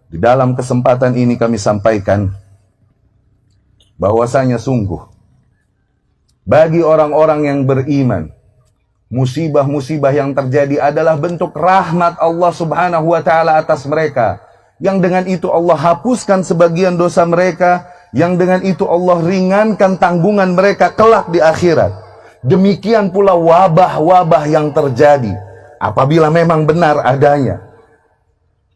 Di dalam kesempatan ini kami sampaikan bahwasanya sungguh bagi orang-orang yang beriman, musibah-musibah yang terjadi adalah bentuk rahmat Allah Subhanahu wa taala atas mereka. Yang dengan itu Allah hapuskan sebagian dosa mereka, yang dengan itu Allah ringankan tanggungan mereka kelak di akhirat. Demikian pula wabah-wabah yang terjadi apabila memang benar adanya.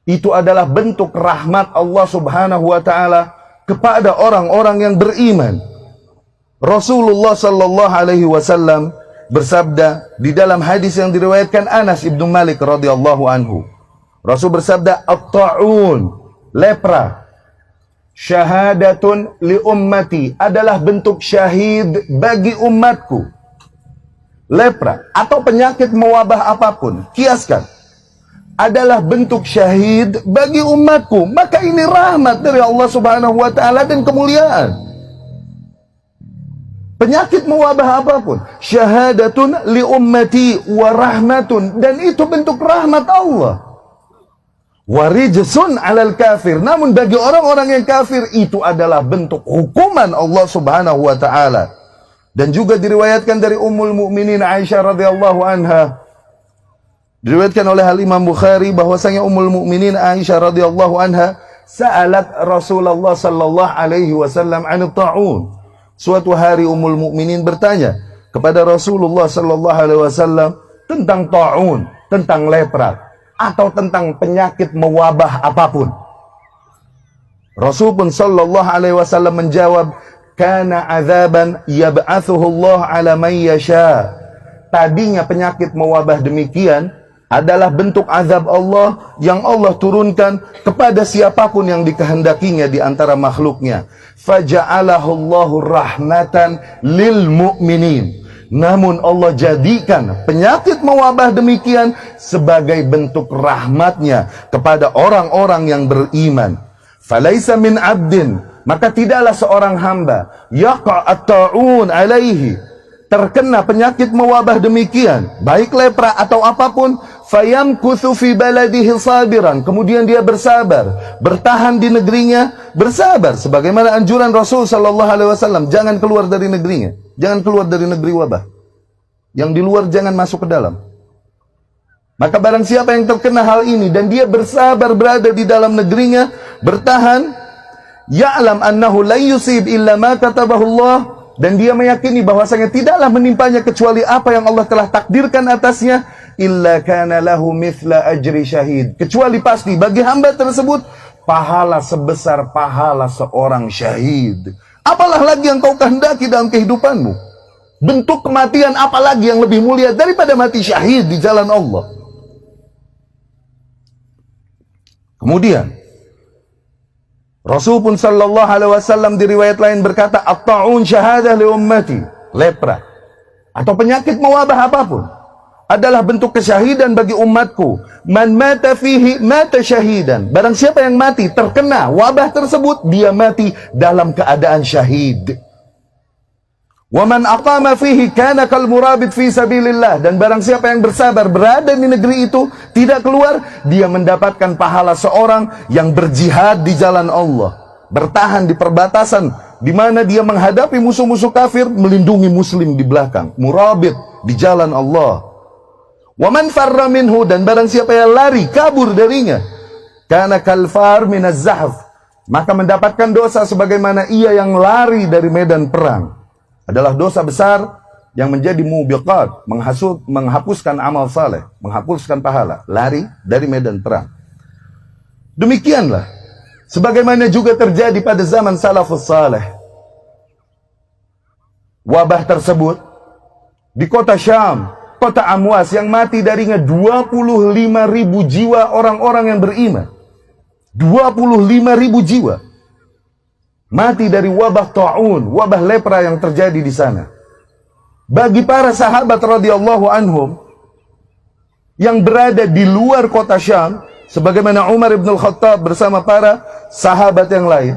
Itu adalah bentuk rahmat Allah Subhanahu wa taala kepada orang-orang yang beriman. Rasulullah sallallahu alaihi wasallam bersabda di dalam hadis yang diriwayatkan Anas ibnu Malik radhiyallahu anhu. Rasul bersabda, "At-ta'un, lepra, syahadatun li ummati, adalah bentuk syahid bagi umatku." Lepra atau penyakit mewabah apapun, kiaskan, adalah bentuk syahid bagi umatku. Maka ini rahmat dari Allah Subhanahu wa taala dan kemuliaan. Penyakit mewabah apapun, syahadatun li ummati wa rahmatun, dan itu bentuk rahmat Allah. Warijsun 'alal kafir, namun bagi orang-orang yang kafir itu adalah bentuk hukuman Allah Subhanahu wa taala. Dan juga diriwayatkan dari Ummul Mukminin Aisyah radhiyallahu anha, diriwayatkan oleh Imam Bukhari bahwasanya Ummul Mukminin Aisyah radhiyallahu anha sa'alat Rasulullah sallallahu alaihi wasallam 'an ta'un. Suatu hari Ummul Mukminin bertanya kepada Rasulullah sallallahu alaihi wasallam tentang ta'un, tentang lepra atau tentang penyakit mewabah apapun. Rasul pun sallallahu alaihi wasallam menjawab, "Kana adzaban yab'atsuhu Allah 'ala man yasha." Tadinya penyakit mewabah demikian adalah bentuk azab Allah yang Allah turunkan kepada siapapun yang dikehendakinya di antara makhluknya. Faja'alahu Allahu rahmatan lil mu'minin. Namun Allah jadikan penyakit mewabah demikian sebagai bentuk rahmatnya kepada orang-orang yang beriman. Falaisa min abdin, maka tidaklah seorang hamba yaqa'at ta'un alaihi, terkena penyakit mewabah demikian, baik lepra atau apapun, fayamkuthu fi baladihi sabiran, kemudian dia bersabar, bertahan di negerinya, bersabar sebagaimana anjuran Rasul sallallahu alaihi wasallam, jangan keluar dari negerinya, jangan keluar dari negeri wabah. Yang di luar jangan masuk ke dalam. Maka barang siapa yang terkena hal ini dan dia bersabar berada di dalam negerinya, bertahan, ya'lam annahu la yusib illa ma katabahu Allah, dan dia meyakini bahwasanya tidaklah menimpanya kecuali apa yang Allah telah takdirkan atasnya, illa kana lahu mithla ajri syahid, kecuali pasti bagi hamba tersebut pahala sebesar pahala seorang syahid. Apalah lagi yang kau kehendaki dalam kehidupanmu? Bentuk kematian apalagi yang lebih mulia daripada mati syahid di jalan Allah? Kemudian Rasul pun sallallahu alaihi wasallam di riwayat lain berkata, "At-ta'un syahadah li ummati." Lepra atau penyakit mewabah apapun adalah bentuk kesyahidan bagi umatku. Man mata fihi mata syahidan. Barang siapa yang mati terkena wabah tersebut, dia mati dalam keadaan syahid. Wa man aqama fihi kana kal murabit fi sabilillah, dan barang siapa yang bersabar berada di negeri itu tidak keluar, dia mendapatkan pahala seorang yang berjihad di jalan Allah, bertahan di perbatasan di mana dia menghadapi musuh-musuh kafir, melindungi muslim di belakang, murabit di jalan Allah. Wa man farra minhu, dan barang siapa yang lari kabur darinya, kana kal far minaz zahf, maka mendapatkan dosa sebagaimana ia yang lari dari medan perang. Adalah dosa besar yang menjadi mubiqat, menghapuskan amal saleh, menghapuskan pahala, lari dari medan perang. Demikianlah sebagaimana juga terjadi pada zaman salafus saleh. Wabah tersebut di kota Syam, kota Amwas, yang mati darinya 25.000 jiwa orang-orang yang beriman. 25.000 jiwa mati dari wabah ta'un, wabah lepra yang terjadi di sana. Bagi para sahabat radhiyallahu anhum yang berada di luar kota Syam, sebagaimana Umar ibn al-Khattab bersama para sahabat yang lain,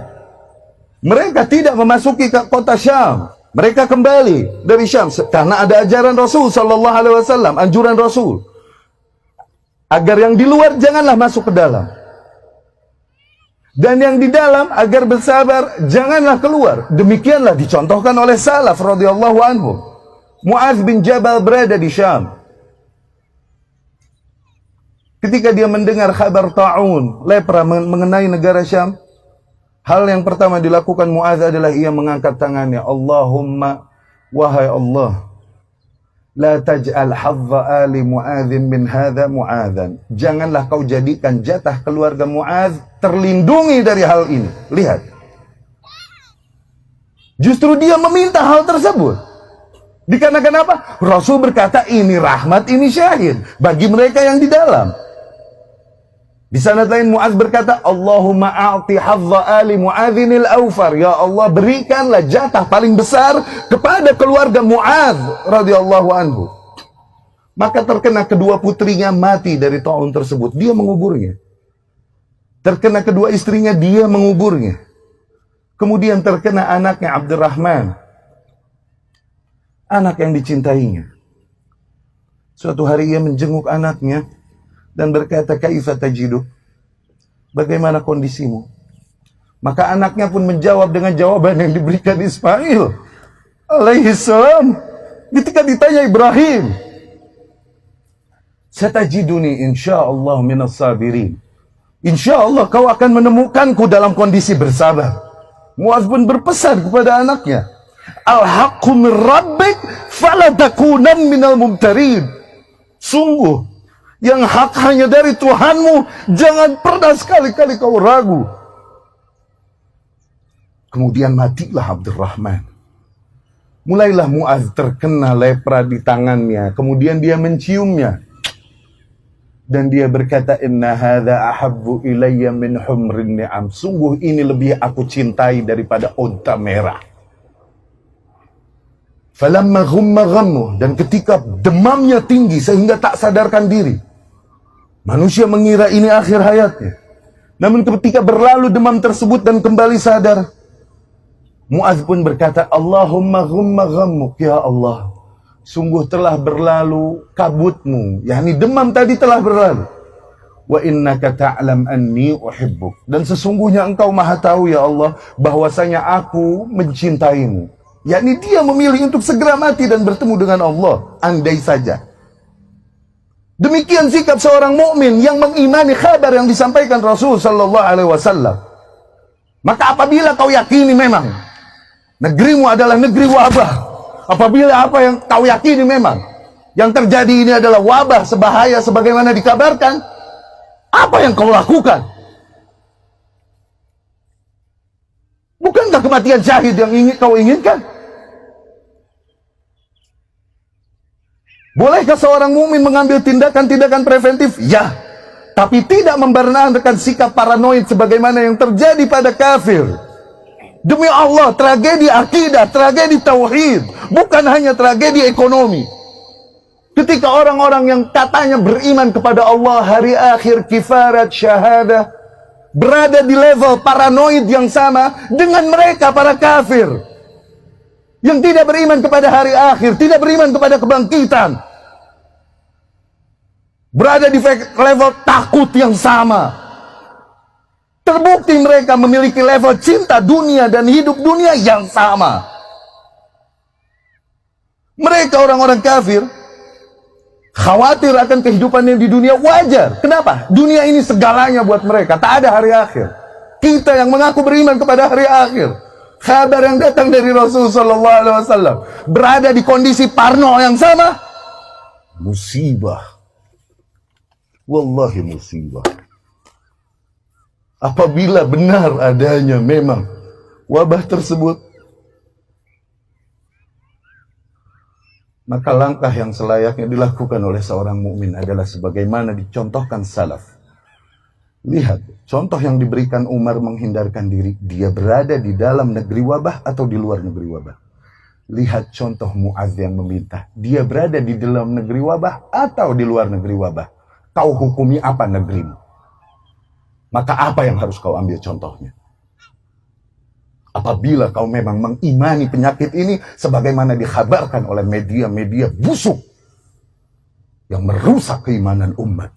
mereka tidak memasuki kota Syam. Mereka kembali dari Syam karena ada ajaran Rasul sallallahu alaihi wasallam, anjuran Rasul agar yang di luar janganlah masuk ke dalam. Dan yang di dalam agar bersabar, janganlah keluar. Demikianlah dicontohkan oleh salaf radhiyallahu anhum. Mu'adz bin Jabal berada di Syam. Ketika dia mendengar kabar ta'un, lepra mengenai negara Syam, hal yang pertama dilakukan Mu'adz adalah ia mengangkat tangannya. Allahumma, wahai Allah, la taj'al hadza ali Mu'adzin min hadza Mu'adzan. Janganlah kau jadikan jatah keluarga Mu'adz terlindungi dari hal ini. Lihat. Justru dia meminta hal tersebut. Dikarenakan apa? Rasul berkata ini rahmat, ini syahid bagi mereka yang di dalam. Di sanad lain Mu'adz berkata, Allahumma a'ti hadza ali Mu'adzinil awfar. Ya Allah, berikanlah jatah paling besar kepada keluarga Mu'adz radhiyallahu anhu. Maka terkena kedua putrinya mati dari ta'un tersebut. Dia menguburnya. Terkena kedua istrinya, dia menguburnya. Kemudian terkena anaknya Abdurrahman, anak yang dicintainya. Suatu hari ia menjenguk anaknya dan berkata, kaifa tajidu? Bagaimana kondisimu? Maka anaknya pun menjawab dengan jawaban yang diberikan Ismail alaihi salam ketika ditanya Ibrahim, satajiduni insyaallah minas sabirin. Insyaallah kau akan menemukanku dalam kondisi bersabar. Mu'adz pun berpesan kepada anaknya, al-haqqu min rabbik fala takunan minal mumtarin. Sungguh yang hak hanya dari Tuhanmu, jangan pernah sekali-kali kau ragu. Kemudian matilah Abdurrahman. Mulailah Mu'adz terkena lepra di tangannya. Kemudian dia menciumnya. Dan dia berkata, inna hadza ahabbu ilayya min humrin ni'am. Sungguh ini lebih aku cintai daripada unta merah. Falamma ghumma ghammu, dan ketika demamnya tinggi sehingga tak sadarkan diri, manusia mengira ini akhir hayatnya. Namun ketika berlalu demam tersebut dan kembali sadar, Mu'adz pun berkata, Allahumma ghumma ghammuk, ya Allah, sungguh telah berlalu kabutmu, yakni demam tadi telah berlalu. Wa innaka ta'lam anni uhibbuk, dan sesungguhnya engkau maha tahu ya Allah bahwasanya aku mencintaimu. Yakni dia memilih untuk segera mati dan bertemu dengan Allah, andai saja. Demikian sikap seorang mukmin yang mengimani kabar yang disampaikan Rasul sallallahu alaihi wasallam. Maka apabila kau yakini memang negerimu adalah negeri wabah, apabila apa yang kau yakini memang yang terjadi ini adalah wabah sebahaya sebagaimana dikabarkan, apa yang kau lakukan? Bukankah kematian syahid yang kau inginkan? Bolehkah seorang mukmin mengambil tindakan-tindakan preventif? Ya, tapi tidak membenarkan sikap paranoid sebagaimana yang terjadi pada kafir. Demi Allah, tragedi akidah, tragedi tauhid, bukan hanya tragedi ekonomi. Ketika orang-orang yang katanya beriman kepada Allah, hari akhir, kifarat, syahadah, berada di level paranoid yang sama dengan mereka para kafir yang tidak beriman kepada hari akhir, tidak beriman kepada kebangkitan, berada di level takut yang sama. Terbukti mereka memiliki level cinta dunia dan hidup dunia yang sama. Mereka orang-orang kafir khawatir akan kehidupannya di dunia, wajar. Kenapa? Dunia ini segalanya buat mereka, tak ada hari akhir. Kita yang mengaku beriman kepada hari akhir, kabar yang datang dari Rasul sallallahu alaihi wasallam, berada di kondisi parno yang sama, musibah. Wallahi musibah. Apabila benar adanya memang wabah tersebut, maka langkah yang selayaknya dilakukan oleh seorang mukmin adalah sebagaimana dicontohkan salaf. Lihat, contoh yang diberikan Umar menghindarkan diri, dia berada di dalam negeri wabah atau di luar negeri wabah. Lihat contoh Mu'adz yang meminta, dia berada di dalam negeri wabah atau di luar negeri wabah. Kau hukumi apa negerimu? Maka apa yang harus kau ambil contohnya? Apabila kau memang mengimani penyakit ini sebagaimana dikhabarkan oleh media-media busuk yang merusak keimanan umat.